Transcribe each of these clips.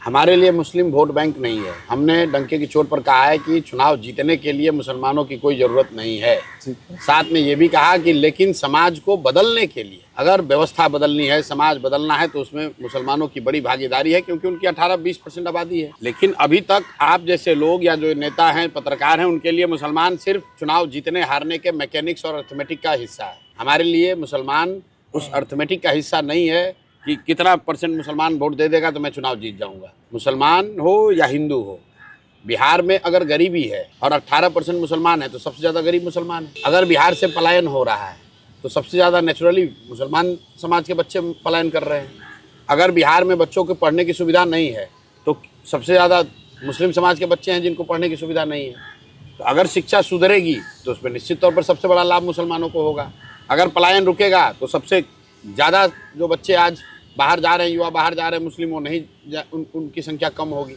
हमारे लिए मुस्लिम vote bank नहीं है। हमने डंके की चोट पर कहा है कि चुनाव जीतने के लिए मुसलमानों की कोई ज़रूरत नहीं है। साथ में ये भी कहा कि लेकिन समाज को बदलने के लिए अगर व्यवस्था बदलनी है, समाज बदलना है, तो उसमें मुसलमानों की बड़ी भागीदारी है, क्योंकि उनकी 18-20% आबादी है। लेकिन अभी तक आप जैसे लोग या जो नेता हैं, पत्रकार हैं, उनके लिए मुसलमान सिर्फ चुनाव जीतने हारने के मैकेनिक्स और अर्थमेटिक का हिस्सा है। हमारे लिए मुसलमान उस अर्थमेटिक का हिस्सा नहीं है कि कितना परसेंट मुसलमान वोट दे देगा तो मैं चुनाव जीत जाऊंगा। मुसलमान हो या हिंदू हो, बिहार में अगर गरीबी है और 18% मुसलमान है तो सबसे ज़्यादा गरीब मुसलमान है। अगर बिहार से पलायन हो रहा है तो सबसे ज़्यादा नेचुरली मुसलमान समाज के बच्चे पलायन कर रहे हैं। अगर बिहार में बच्चों को पढ़ने की सुविधा नहीं है तो सबसे ज़्यादा मुस्लिम समाज के बच्चे हैं जिनको पढ़ने की सुविधा नहीं है। तो अगर शिक्षा सुधरेगी तो उसमें निश्चित तौर पर सबसे बड़ा लाभ मुसलमानों को होगा। अगर पलायन रुकेगा तो सबसे ज़्यादा जो बच्चे आज बाहर जा रहे हैं, युवा बाहर जा रहे हैं, मुस्लिम, वो नहीं उनकी संख्या कम होगी।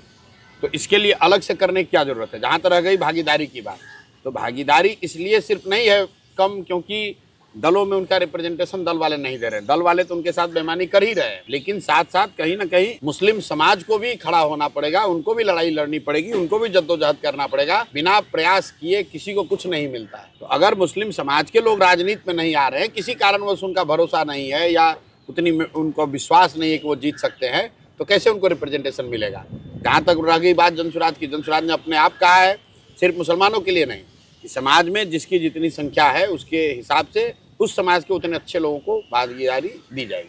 तो इसके लिए अलग से करने की क्या ज़रूरत है। जहाँ तक रह गई भागीदारी की बात, तो भागीदारी इसलिए सिर्फ नहीं है कम क्योंकि दलों में उनका रिप्रेजेंटेशन दल वाले नहीं दे रहे। दल वाले तो उनके साथ बेईमानी कर ही रहे हैं, लेकिन साथ साथ कहीं ना कहीं मुस्लिम समाज को भी खड़ा होना पड़ेगा, उनको भी लड़ाई लड़नी पड़ेगी, उनको भी जद्दोजहद करना पड़ेगा। बिना प्रयास किए किसी को कुछ नहीं मिलता है। तो अगर मुस्लिम समाज के लोग राजनीति में नहीं आ रहे हैं, किसी कारणवश उनका भरोसा नहीं है या उतनी उनको विश्वास नहीं है कि वो जीत सकते हैं, तो कैसे उनको रिप्रेजेंटेशन मिलेगा। जहाँ तक रह गई बात जनसुराज की, जनसुराज ने अपने आप कहा है सिर्फ मुसलमानों के लिए नहीं, कि समाज में जिसकी जितनी संख्या है उसके हिसाब से उस समाज के उतने अच्छे लोगों को भागीदारी दी जाएगी।